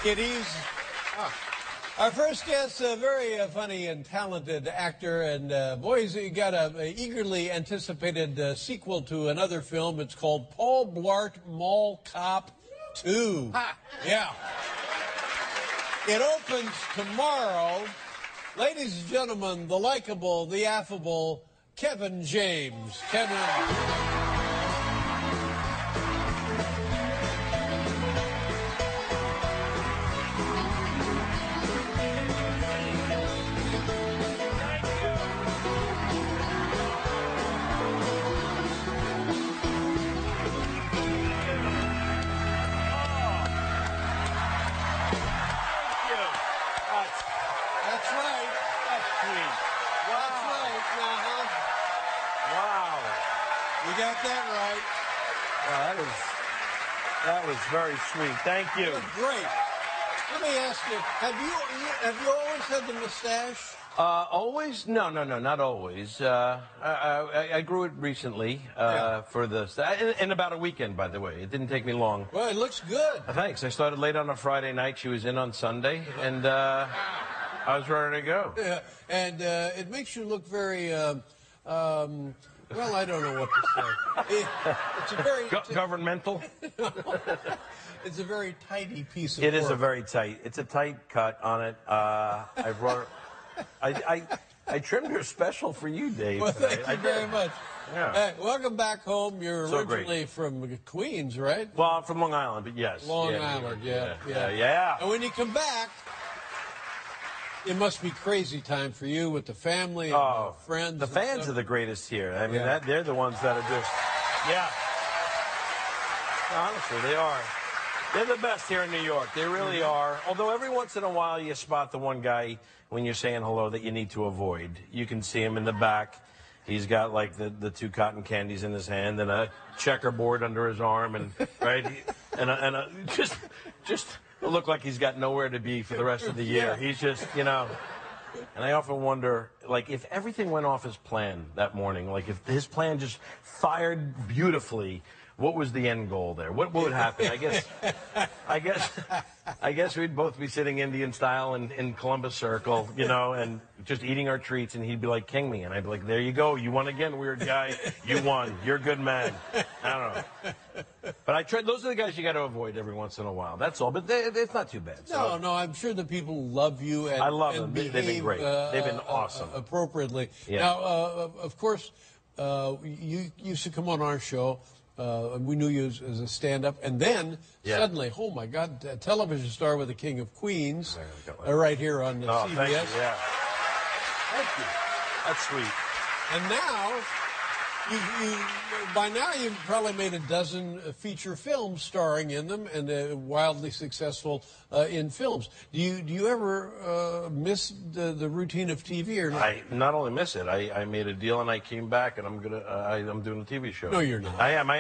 Kiddies. Our first guest, a very funny and talented actor, and boys, you got a eagerly anticipated sequel to another film. It's called Paul Blart Mall Cop 2. Ha. Yeah. It opens tomorrow. Ladies and gentlemen, the likable, the affable Kevin James. Kevin. That's right. That's sweet. Wow. That's right. Wow. You got that right. Wow, that was very sweet. Thank you. Great. Let me ask you, have you always had the mustache? Always? No, not always. I grew it recently for in about a weekend, by the way. It didn't take me long. Well, it looks good. Thanks. I started late on a Friday night. She was in on Sunday, and I was ready to go. Yeah, and it makes you look very, well, I don't know what to say. It's a very... Governmental? It's a very tidy piece of It work. is a very tight. It's a tight cut on it. I brought... I trimmed her special for you, Dave. Well, thank you very much. Yeah. Hey, welcome back home. You're So originally from Queens, right? Well, I'm from Long Island, but yes. Long Island, yeah. And when you come back, it must be crazy time for you with the family and the friends. The fans are the greatest here. I mean, they're the ones that are just, honestly, they are. They're the best here in New York. They really are. Although every once in a while you spot the one guy when you're saying hello that you need to avoid. You can see him in the back. He's got like the two cotton candies in his hand and a checkerboard under his arm, and just look like he's got nowhere to be for the rest of the year. He's just, And I often wonder, like, if everything went off as planned that morning, like if his plan just fired beautifully, what was the end goal there? What would happen? I guess we'd both be sitting Indian style in Columbus Circle, and just eating our treats, and he'd be like, "King me," and I'd be like, "There you go, you won again, weird guy. You won. You're a good man." I don't know, but I try. Those are the guys you got to avoid every once in a while. That's all. But it's not too bad. So. No, I'm sure the people love you. And, I love and them. They've been great. They've been awesome. Appropriately. Yeah. Now, of course, you used to come on our show. We knew you as a stand-up, and then suddenly, oh my God, a television star with the King of Queens, right here on CBS. Thank you. Yeah. Thank you. That's sweet. And now, by now you've probably made a dozen feature films starring in them, and wildly successful in films. Do you ever miss the routine of TV or not? I not only miss it, I made a deal and I came back, and I'm doing a TV show. No, you're not. I am.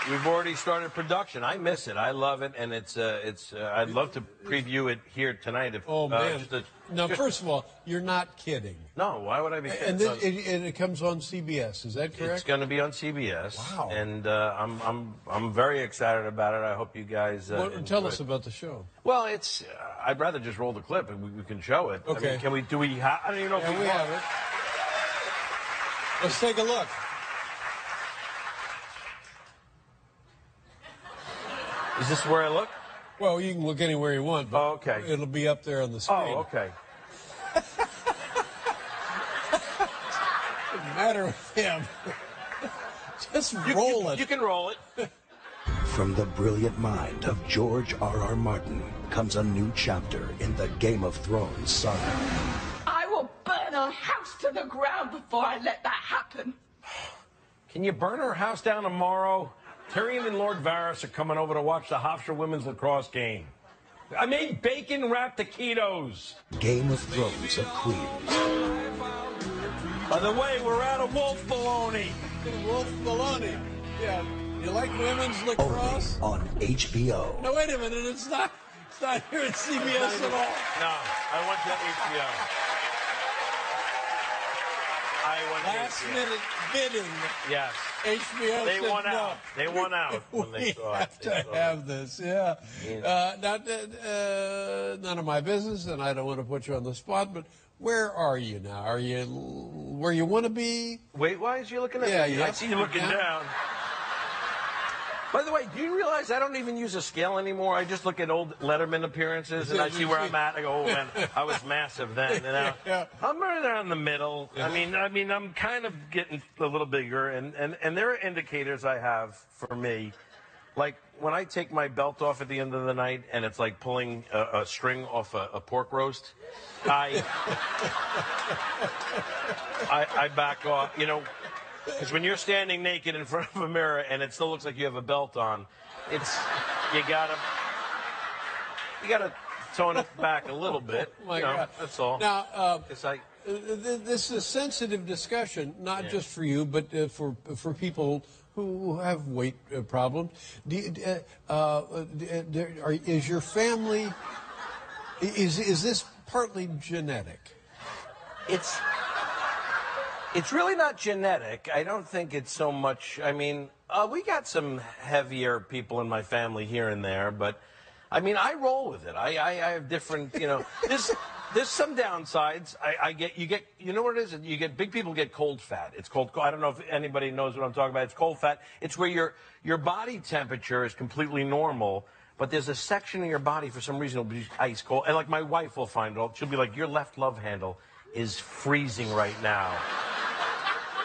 We've already started production. I miss it. I love it, and I'd love to preview it here tonight. Man! Now, first of all, you're not kidding. No, why would I be kidding? And it comes on CBS. Is that correct? It's going to be on CBS. Wow! And I'm very excited about it. I hope you guys. Tell us about the show. Well, I'd rather just roll the clip and we can show it. Okay. I mean, can we? Do we have? I don't even know if we have it. Let's take a look. Is this where I look? Well, you can look anywhere you want, but okay. It'll be up there on the screen. Oh, okay. Doesn't matter with him. Just roll it. You can roll it. From the brilliant mind of George R.R. Martin comes a new chapter in the Game of Thrones saga. I will burn our house to the ground before I let that happen. Can you burn our house down tomorrow? Tyrion and Lord Varys are coming over to watch the Hofstra women's lacrosse game. I made bacon-wrapped taquitos. Game of Thrones of Queens. By the way, we're out of wolf bologna. Wolf bologna. Yeah. You like women's lacrosse? Only on HBO. No, wait a minute. It's not here at CBS at all. No, I went to HBO. I went Last HBO. minute bidding. Yes. HBO They said won no. out. They won out when they We saw it. have to have this, yeah. None of my business, and I don't want to put you on the spot, but where are you now? Are you where you want to be? Weight-wise, you're looking at Yeah, me. yeah. I see you looking down. By the way, do you realize I don't even use a scale anymore? I just look at old Letterman appearances and I see where I'm at. I go, oh man, I was massive then. And now Yeah. I'm right around the middle. Yeah. I mean, I'm kind of getting a little bigger, and there are indicators I have for me. Like when I take my belt off at the end of the night and it's like pulling a string off a pork roast, I back off. You know, because when you're standing naked in front of a mirror and it still looks like you have a belt on, it's you gotta tone it back a little bit. Oh my you know, God. that's all. Now, It's like this is a sensitive discussion, not just for you, but for people who have weight problems. Is your family? Is this partly genetic? It's really not genetic. I don't think it's so much. I mean, we got some heavier people in my family here and there, but I mean, I roll with it. I have different, you know. There's some downsides. You know what it is? You get big people get cold fat. It's cold. I don't know if anybody knows what I'm talking about. It's cold fat. It's where your body temperature is completely normal, but there's a section of your body for some reason will be ice cold. And like my wife will find out. She'll be like, your left love handle is freezing right now.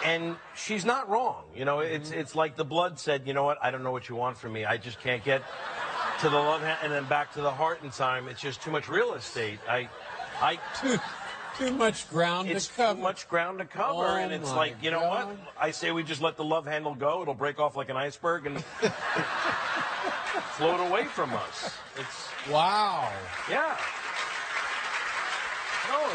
And she's not wrong. You know, it's like the blood said, you know what, I don't know what you want from me. I just can't get to the love hand and then back to the heart in time. It's just too much real estate. Too much ground to cover. Too much ground to cover. Oh and it's my like, you know what? God. I say we just let the love handle go. It'll break off like an iceberg and float away from us. It's Wow. yeah. No,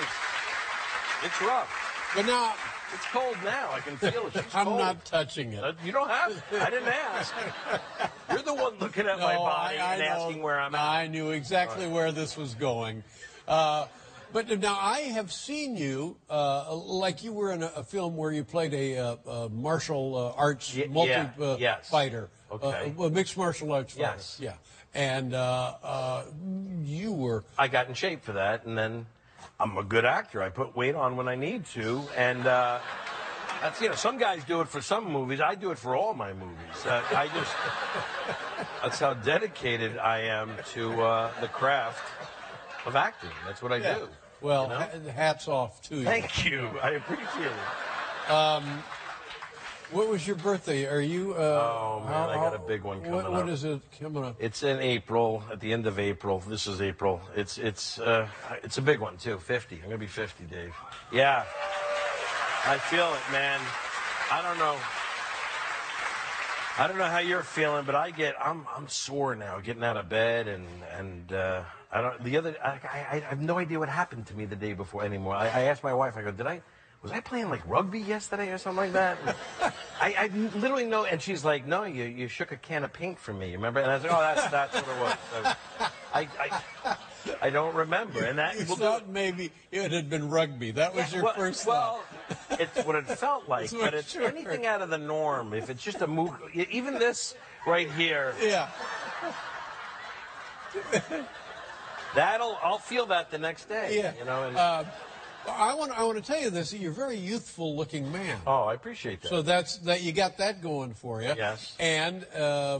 it's rough. But now, It's cold now. I can feel it. She's I'm cold. not touching it. You don't have to. I didn't ask. You're the one looking at my body and know. asking where I'm at. I knew exactly where this was going. But now I have seen you, like you were in a film where you played a martial arts fighter. Okay. A mixed martial arts fighter. Yes. Yeah. And you were... I got in shape for that, and then I'm a good actor. I put weight on when I need to, and that's, you know, some guys do it for some movies. I do it for all my movies. That's how dedicated I am to the craft of acting. That's what I do. Well, you know? hats off to you. Thank you. I appreciate it. What was your birthday? Are you... Oh, man, I got a big one coming up. What is it coming up? It's in April, at the end of April. This is April. It's a big one, too. 50. I'm going to be 50, Dave. Yeah. I feel it, man. I don't know how you're feeling, but I'm sore now, getting out of bed, and I have no idea what happened to me the day before anymore. I asked my wife, I go, was I playing like rugby yesterday or something like that? I literally know, and she's like, no, you shook a can of paint for me, remember? And I was like, oh, that's what it was. So I don't remember. And that You thought maybe it had been rugby. That was your first thought. Well, it's what it felt like, but it's anything out of the norm. If it's just a move, even this right here. Yeah. I'll feel that the next day. Yeah. You know. And, I want to tell you this. You're a very youthful looking man. oh, I appreciate that. So that you got that going for you. Yes. And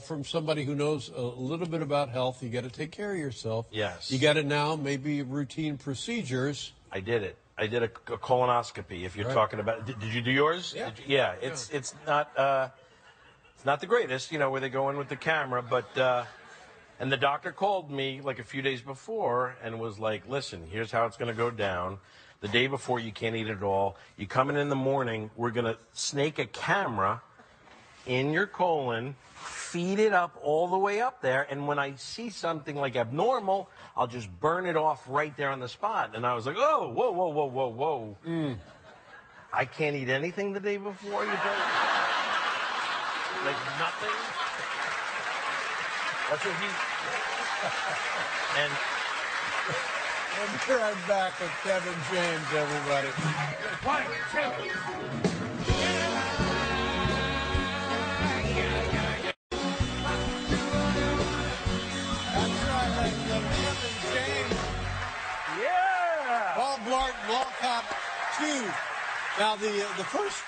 from somebody who knows a little bit about health, you got to take care of yourself. Yes. You got to now maybe routine procedures. I did it. I did a colonoscopy. If you're talking about, did you do yours? Yeah. Yeah. It's not the greatest, you know, where they go in with the camera, but. And the doctor called me like a few days before and was like, listen, here's how it's going to go down. The day before, you can't eat at all. You come in the morning, we're going to snake a camera in your colon, feed it up all the way up there, and when I see something like abnormal, I'll just burn it off right there on the spot. And I was like, oh, whoa. I can't eat anything the day before, you think? Like nothing? That's what he... And We'll be right back with Kevin James, everybody. 1, 2. That's right, ladies and gentlemen. Kevin James, Yeah. Paul Blart, Mall Cop 2. Now, the first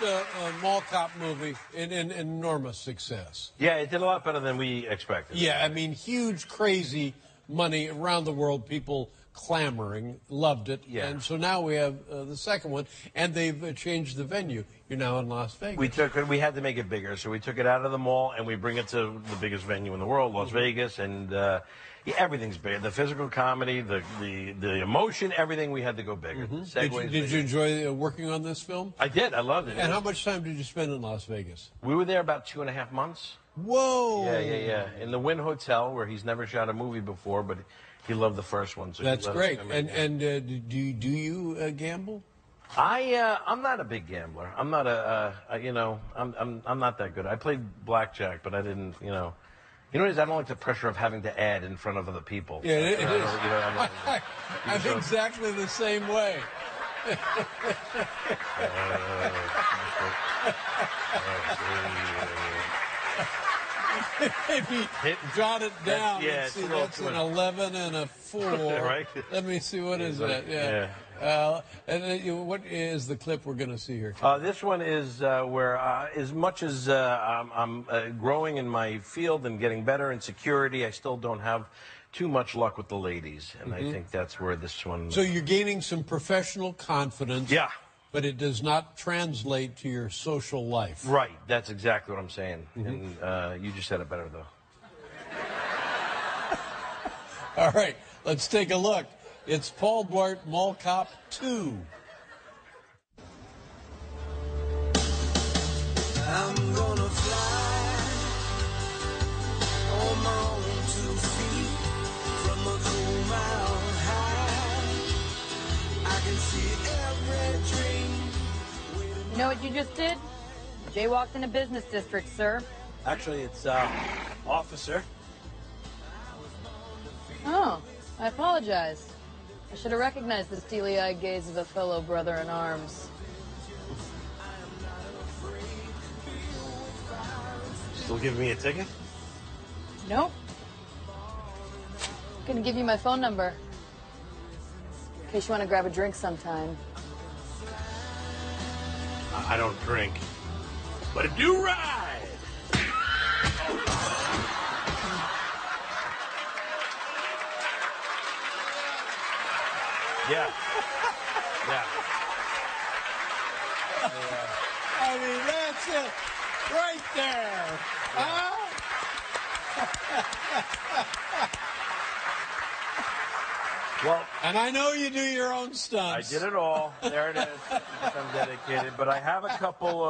Mall Cop movie, an enormous success. Yeah, it did a lot better than we expected. Yeah, I mean, huge, crazy money around the world, people clamoring, loved it. Yeah. And so now we have the second one, and they've changed the venue. You're now in Las Vegas. We had to make it bigger, so we took it out of the mall and we bring it to the biggest venue in the world, Las Vegas, and everything's bigger. The physical comedy, the emotion, everything. We had to go bigger. Did you enjoy working on this film? I did. I loved it. And how much time did you spend in Las Vegas? We were there about 2.5 months. Whoa! Yeah. In the Wynn Hotel, where he's never shot a movie before, but he loved the first one. So that's great. And do you gamble? I'm not a big gambler. I'm not I'm not that good. I played blackjack, but I didn't, You know what it is? I don't like the pressure of having to add in front of other people. Yeah, it is. I'm exactly the same way. Maybe jot it down. That's an 11 and a 4. Right? Let me see, what is that? Yeah. And then, what is the clip we're going to see here? This one is where, as much as I'm growing in my field and getting better in security, I still don't have too much luck with the ladies, and I think that's where this one. So you're gaining some professional confidence. Yeah. But it does not translate to your social life. Right. That's exactly what I'm saying. And you just said it better, though. All right. Let's take a look. It's Paul Blart, Mall Cop 2. I'm gonna fly on my own 2 feet from a cool mile high. I can see every dream. You know what you just did? Jaywalked in a business district, sir. Actually, it's officer. Oh, I apologize. I should have recognized the steely-eyed gaze of a fellow brother in arms. Still giving me a ticket? Nope. Gonna give you my phone number. In case you want to grab a drink sometime. I don't drink, but I do ride. Yeah. I mean, that's it. Right there. Huh? Well, and I know you do your own I stunts. did it all. There it is. I'm dedicated. But I have a couple.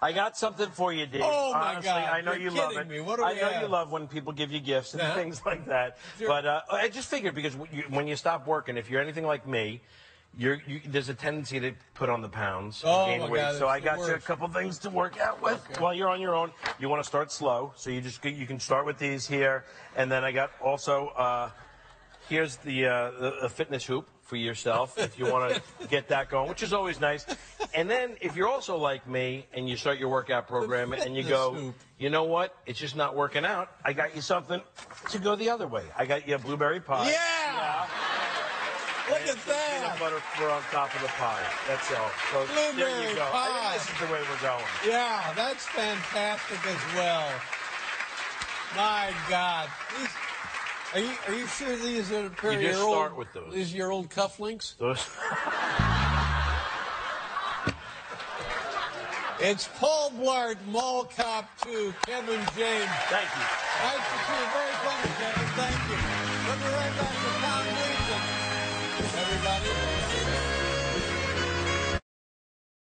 I got something for you, Dave. Oh, my Honestly, God. I know You're you love kidding it. me. What do I we know have? you love when people give you gifts and things like that. Sure. But I just figured because when you stop working, if you're anything like me, there's a tendency to put on the pounds and gain weight. God, so I it's got the you a worst. couple things to work out with while you're on your own. You want to start slow, so you can start with these here, and then I got also. Here's the fitness hoop for yourself if you want to get that going, which is always nice. And then if you're also like me and you start your workout program and you go, hoop. you know what, it's just not working out, I got you something to go the other way. I got you a blueberry pie. Yeah! Look at that. Peanut butter for on top of the pie. That's all. So there Blueberry you go. I pie. think this is the way we're going. Yeah, that's fantastic as well. My God. Are you sure these are a pair of You your just old, start with those. These are your old cufflinks? Those. It's Paul Blart, Mall Cop 2, Kevin James. Thank you. Nice to see you. Very funny, Kevin. Thank you. We'll be right